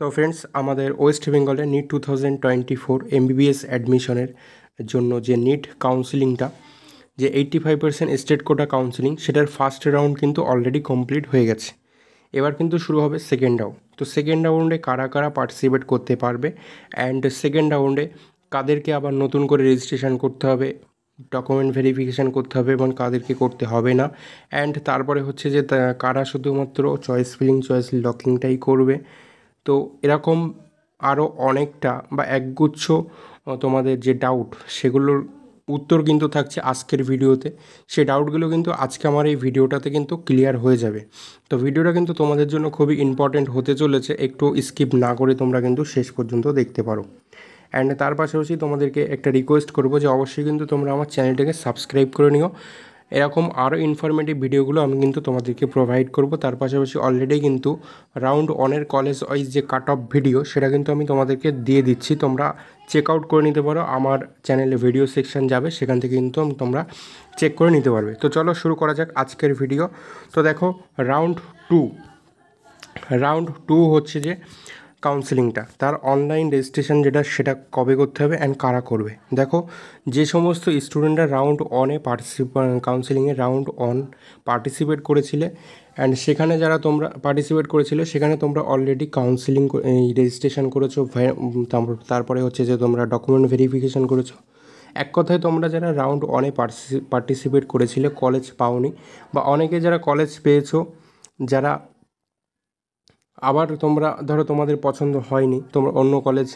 তো ফ্রেন্ডস, আমাদের ওয়েস্ট বেঙ্গলে নিট 2024 এমবিবিএস অ্যাডমিশনের জন্য যে নিট কাউন্সিলিংটা, যে 85% স্টেট কোটা কাউন্সিলিং, সেটার ফার্স্ট রাউন্ড কিন্তু অলরেডি কমপ্লিট হয়ে গেছে। এবার কিন্তু শুরু হবে সেকেন্ড রাউন্ড। তো সেকেন্ড রাউন্ডে কারা কারা পার্টিসিপেট করতে পারবে, অ্যান্ড সেকেন্ড রাউন্ডে কাদেরকে আবার নতুন করে রেজিস্ট্রেশন করতে হবে, ডকুমেন্ট ভেরিফিকেশান করতে হবে এবং কাদেরকে করতে হবে না, অ্যান্ড তারপরে হচ্ছে যে কারা শুধুমাত্র চয়েস ফিলিং চয়েস লকিংটাই করবে। তো এরকম আরও অনেকটা বা একগুচ্ছ তোমাদের যে ডাউট, সেগুলোর উত্তর কিন্তু থাকছে আজকের ভিডিওতে। সেই ডাউটগুলো কিন্তু আজকে আমার এই ভিডিওটাতে কিন্তু ক্লিয়ার হয়ে যাবে। তো ভিডিওটা কিন্তু তোমাদের জন্য খুবই ইম্পর্ট্যান্ট হতে চলেছে, একটু স্কিপ না করে তোমরা কিন্তু শেষ পর্যন্ত দেখতে পারো। অ্যান্ড তার পাশাপাশি তোমাদেরকে একটা রিকোয়েস্ট করবো যে অবশ্যই কিন্তু তোমরা আমার চ্যানেলটাকে সাবস্ক্রাইব করে নিও। এরকম আরও ইনফরমেটিভ ভিডিওগুলো আমি কিন্তু তোমাদেরকে প্রোভাইড করব। তার পাশাপাশি অলরেডি কিন্তু রাউন্ড ওয়ানের কলেজ ওয়াইজ যে কাট অফ ভিডিও, সেটা কিন্তু আমি তোমাদেরকে দিয়ে দিচ্ছি, তোমরা চেক আউট করে নিতে পারো। আমার চ্যানেলে ভিডিও সেকশন যাবে, সেখান থেকে কিন্তু তোমরা চেক করে নিতে পারবে। তো চলো শুরু করা যাক আজকের ভিডিও। তো দেখো, রাউন্ড টু হচ্ছে যে কাউন্সিলিংটা, তার অনলাইন রেজিস্ট্রেশন সেটা কবে করতে হবে অ্যান্ড কারা করবে। দেখো, যে সমস্ত স্টুডেন্টরা রাউন্ড ওয়ানে কাউন্সিলিংয়ে রাউন্ড ওয়ান পার্টিসিপেট করেছিলে, অ্যান্ড সেখানে যারা তোমরা পার্টিসিপেট করেছিলে, সেখানে তোমরা অলরেডি কাউন্সিলিং রেজিস্ট্রেশন করেছো, তারপরে হচ্ছে যে তোমরা ডকুমেন্ট ভেরিফিকেশান করেছো। এক কথায় তোমরা যারা রাউন্ড ওয়ানে পার্টিসিপেট করেছিলে, কলেজ পাওনি, বা অনেকে যারা কলেজ পেয়েছো, যারা আবার তোমরা ধরো তোমাদের পছন্দ হয়নি, তোমরা অন্য কলেজ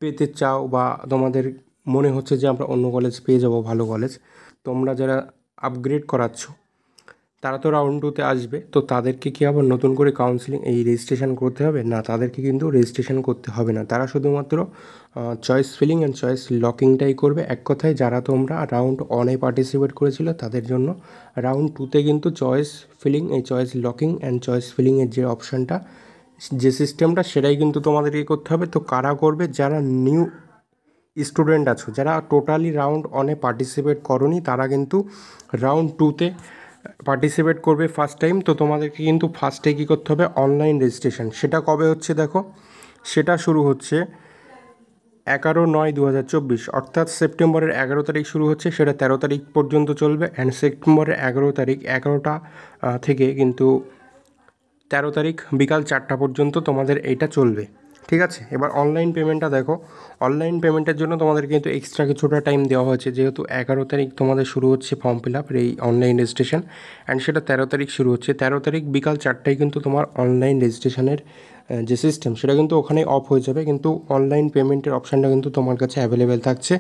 পেতে চাও, বা তোমাদের মনে হচ্ছে যে আমরা অন্য কলেজ পেয়ে যাব, ভালো কলেজ, তোমরা যারা আপগ্রেড করাচ্ছ, তারা তো রাউন্ড টুতে আসবে। তো তাদেরকে কি আবার নতুন করে কাউন্সিলিং রেজিস্ট্রেশন করতে হবে? না, তাদেরকে কিন্তু রেজিস্ট্রেশন করতে হবে না। তারা শুধুমাত্র চয়েস ফিলিং অ্যান্ড চয়েস লকিংটাই করবে। এক কথায় যারা তোমরা রাউন্ড ওয়ানে পার্টিসিপেট করেছিল, তাদের জন্য রাউন্ড টুতে কিন্তু choice filling, choice locking and choice ফিলিংয়ের যে অপশানটা, যে সিস্টেমটা, সেটাই কিন্তু তোমাদেরকে করতে হবে। তো কারা করবে? যারা নিউ স্টুডেন্ট আছো, যারা টোটালি রাউন্ড ওয়ানে পার্টিসিপেট করনি, তারা কিন্তু রাউন্ড টুতে পার্টিসিপেট করবে ফার্স্ট টাইম। তো তোমাদেরকে কিন্তু ফার্স্টে কী করতে হবে? Online registration. সেটা কবে হচ্ছে দেখো, সেটা শুরু হচ্ছে 11/9/2024, অর্থাৎ সেপ্টেম্বরের 11 তারিখ শুরু হচ্ছে, সেটা 13 তারিখ পর্যন্ত চলবে। অ্যান্ড সেপ্টেম্বরের 11 তারিখ 11টা থেকে কিন্তু 13 তারিখ বিকাল 4টা পর্যন্ত তোমাদের এইটা চলবে, ঠিক আছে? এবার অনলাইন পেমেন্টটা দেখো, অনলাইন পেমেন্টের জন্য তোমাদের কিন্তু এক্সট্রা কিছুটা টাইম দেওয়া হয়েছে, যেহেতু 11 তারিখ তোমাদের শুরু হচ্ছে ফর্ম ফিল আপের এই অনলাইন রেজিস্ট্রেশন, অ্যান্ড সেটা 13 তারিখ শুরু হচ্ছে। 13 তারিখ বিকাল 4টায় কিন্তু তোমার অনলাইন রেজিস্ট্রেশনের যে সিস্টেম, সেটা কিন্তু ওখানেই অফ হয়ে যাবে, কিন্তু অনলাইন পেমেন্টের অপশানটা কিন্তু তোমার কাছে অ্যাভেলেবেল থাকছে।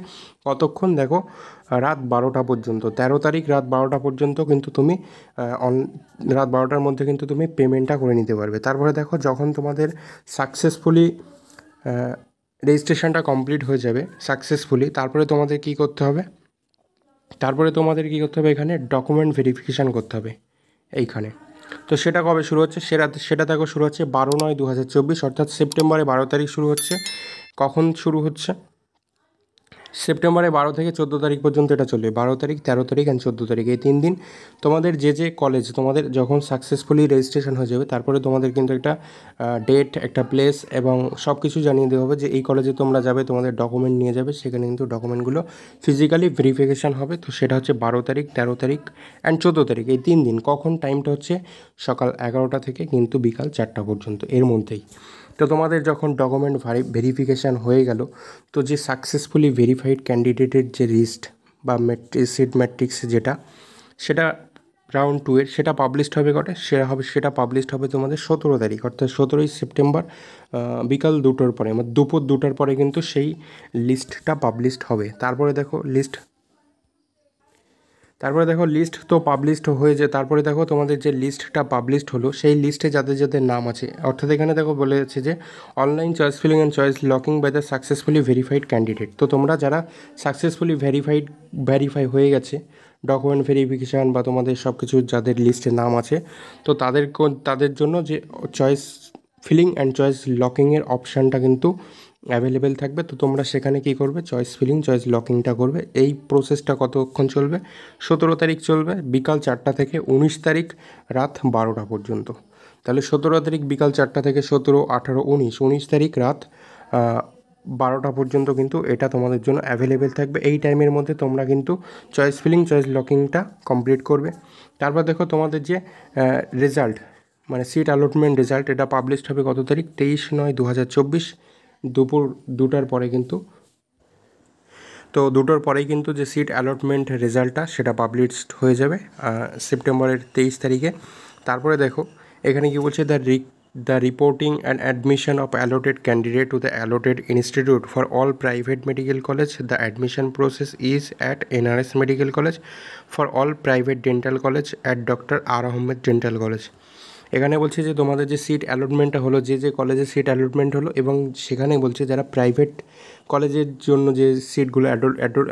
কতক্ষণ? দেখো, রাত 12টা পর্যন্ত। 13 তারিখ রাত 12টা পর্যন্ত কিন্তু তুমি রাত 12টার মধ্যে কিন্তু তুমি পেমেন্টটা করে নিতে পারবে। তারপরে দেখো, যখন তোমাদের সাকসেসফুলি রেজিস্ট্রেশনটা কমপ্লিট হয়ে যাবে সাকসেসফুলি, তারপরে তোমাদের কী করতে হবে? এখানে ডকুমেন্ট ভেরিফিকেশান করতে হবে এইখানে। তো সেটা কবে শুরু হচ্ছে? সেটা দেখো, শুরু হচ্ছে 12/9/2024, অর্থাৎ সেপ্টেম্বরে 12 তারিখ শুরু হচ্ছে। কখন শুরু হচ্ছে? সেপ্টেম্বরে 12 থেকে 14 তারিখ পর্যন্ত এটা চলবে। 12 তারিখ, 13 তারিখ অ্যান্ড 14 তারিখ, এই 3 দিন তোমাদের যে কলেজ তোমাদের যখন সাকসেসফুলি রেজিস্ট্রেশন হয়ে যাবে, তারপরে তোমাদের কিন্তু একটা ডেট, একটা প্লেস এবং সব কিছু জানিয়ে দেওয়া হবে যে এই কলেজে তোমরা যাবে, তোমাদের ডকুমেন্ট নিয়ে যাবে, সেখানে কিন্তু ডকুমেন্টগুলো ফিজিক্যালি ভেরিফিকেশান হবে। তো সেটা হচ্ছে 12 তারিখ, 13 তারিখ অ্যান্ড 14 তারিখ, এই 3 দিন। কখন? টাইমটা হচ্ছে সকাল 11টা থেকে কিন্তু বিকাল 4টা পর্যন্ত, এর মধ্যেই। তো তোমাদের যখন ডকুমেন্ট ভেরিফিকেশান হয়ে গেল, তো যে সাকসেসফুলি ভেরিফাইড ক্যান্ডিডেটের যে লিস্ট বা সিট ম্যাট্রিক্স সেটা রাউন্ড টু এর, সেটা পাবলিশড হবে সেটা পাবলিশড হবে তোমাদের 17 তারিখ, অর্থাৎ 17ই সেপ্টেম্বর বিকাল 2টোর পরে, মানে দুপুর 2টার পরে কিন্তু সেই লিস্টটা পাবলিশড হবে। তারপরে দেখো লিস্ট তো পাবলিশড হয়ে যায়। তারপরে দেখো, তোমাদের যে লিস্টটা পাবলিশড হলো, সেই লিস্টে যাদের যাদের নাম আছে, অর্থাৎ এখানে দেখো বলে যাচ্ছে যে online choice filling and choice locking by the successfully verified candidate. তো তোমরা যারা সাকসেসফুলি ভেরিফাই হয়ে গেছে, ডকুমেন্ট ভেরিফিকেশান বা তোমাদের সব কিছু যাদের লিস্টে নাম আছে, তো তাদের জন্য যে চয়েস ফিলিং অ্যান্ড চয়েস লকিংয়ের অপশানটা কিন্তু অ্যাভেলেবেল থাকবে। তো তোমরা সেখানে কী করবে? চয়েস ফিলিং চয়েস লকিংটা করবে। এই প্রসেসটা কতক্ষণ চলবে? 17 তারিখ চলবে বিকাল 4টা থেকে 19 তারিখ রাত 12টা পর্যন্ত। তাহলে 17 তারিখ বিকাল 4টা থেকে 17, 18, 19 তারিখ রাত 12টা পর্যন্ত কিন্তু এটা তোমাদের জন্য অ্যাভেলেবেল থাকবে। এই টাইমের মধ্যে তোমরা কিন্তু চয়েস ফিলিং, চয়েস লকিংটা কমপ্লিট করবে। তারপর দেখো তোমাদের যে রেজাল্ট, মানে সিট অ্যালটমেন্ট রেজাল্ট, এটা পাবলিশড হবে কত তারিখ? 23/9/2024 দুপুর 2টার পরে কিন্তু। তো 2টোর পরেই কিন্তু যে সিট অ্যালটমেন্ট রেজাল্টটা সেটা পাবলিশড হয়ে যাবে সেপ্টেম্বরের 23 তারিখে। তারপরে দেখো এখানে কি বলছে, the reporting and admission of allotted candidate to the allotted institute for all private medical college, the admission process is at NRS medical college, for all private dental college at doctor R Ahmed dental college. এখানে বলছে যে তোমাদের যে seat অ্যালটমেন্টটা হলো, যে কলেজে seat allotment হলো, এবং সেখানে বলছে যারা প্রাইভেট কলেজের জন্য যে সিটগুলো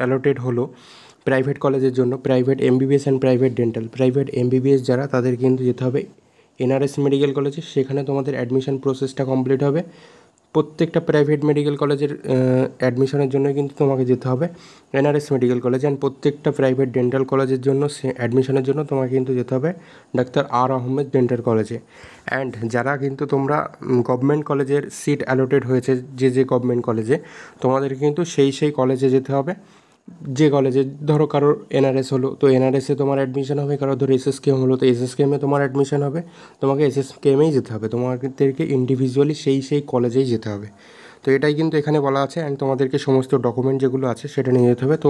অ্যালোটেড হলো প্রাইভেট কলেজের জন্য, private MBBS and private dental, private MBBS যারা, তাদের কিন্তু যেতে হবে NRS মেডিকেল কলেজে। সেখানে তোমাদের অ্যাডমিশন প্রসেসটা কমপ্লিট হবে। প্রত্যেকটা প্রাইভেট মেডিকেল কলেজের অ্যাডমিশনের জন্য কিন্তু তোমাকে যেতে হবে NRS মেডিকেল কলেজ, অ্যান্ড প্রত্যেকটা প্রাইভেট ডেন্টাল কলেজের জন্য অ্যাডমিশনের জন্য তোমাকে কিন্তু যেতে হবে ডাক্তার আর আহমেদ ডেন্টাল কলেজে। অ্যান্ড যারা কিন্তু তোমরা গভর্নমেন্ট কলেজের সিট অ্যালোটেড হয়েছে, যে গভর্নমেন্ট কলেজে, তোমাদের কিন্তু সেই কলেজে যেতে হবে। যে কলেজে ধরো কারোর NRS হলো, তো NRSে তোমার অ্যাডমিশন হবে, কারোর ধরো SSKM হলো, তো SSKMে তোমার অ্যাডমিশন হবে। তোমাকে SSKMেই যেতে হবে, তোমাদেরকে ইন্ডিভিজুয়ালি সেই কলেজেই যেতে হবে। তো এটাই কিন্তু এখানে বলা আছে। অ্যান্ড তোমাদেরকে সমস্ত ডকুমেন্ট যেগুলো আছে সেটা নিয়ে যেতে হবে। তো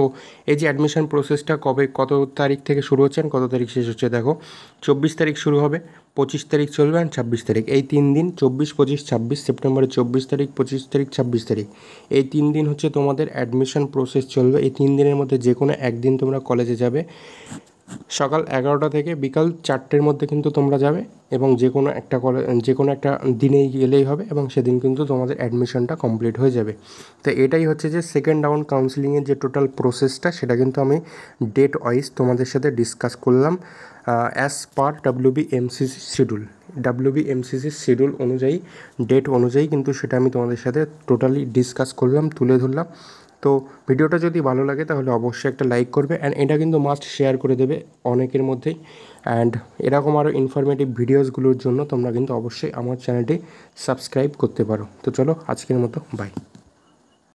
এই যে অ্যাডমিশন প্রসেসটা কত তারিখ থেকে শুরু হচ্ছে আর কত তারিখ শেষ হচ্ছে, দেখো 24 তারিখ শুরু হবে, 25 তারিখ চলবে, অ্যান্ড 26 তারিখ, এই 3 দিন 24, 25, 26 সেপ্টেম্বরের 24 তারিখ, 25 তারিখ, 26 তারিখ, এই 3 দিন হচ্ছে তোমাদের অ্যাডমিশন প্রসেস চলবে। এই 3 দিনের মধ্যে যে কোনো একদিন তোমরা কলেজে যাবে, সকাল 11টা থেকে বিকাল 4টের মধ্যে কিন্তু তোমরা যাবে, এবং যে কোনো একটা দিনেই গেলেই হবে, এবং সেদিন কিন্তু তোমাদের অ্যাডমিশনটা কমপ্লিট হয়ে যাবে। তো এটাই হচ্ছে যে সেকেন্ড রাউন্ড কাউন্সিলিংয়ের যে টোটাল প্রসেসটা, সেটা কিন্তু আমি ডেট ওয়াইজ তোমাদের সাথে ডিসকাস করলাম অ্যাজ পার WBMCC শিডিউল অনুযায়ী, ডেট অনুযায়ী কিন্তু সেটা আমি তোমাদের সাথে টোটালি ডিসকাস করলাম, তুলে ধরলাম। তো ভিডিওটা যদি ভালো লাগে তাহলে অবশ্যই একটা লাইক করবে, অ্যান্ড এটা কিন্তু মাস্ট শেয়ার করে দেবে অনেকের মধ্যেই। অ্যান্ড এরকম আরও ইনফরমেটিভ ভিডিওসগুলোর জন্য তোমরা কিন্তু অবশ্যই আমার চ্যানেলটি সাবস্ক্রাইব করতে পারো। তো চলো আজকের মতো বাই।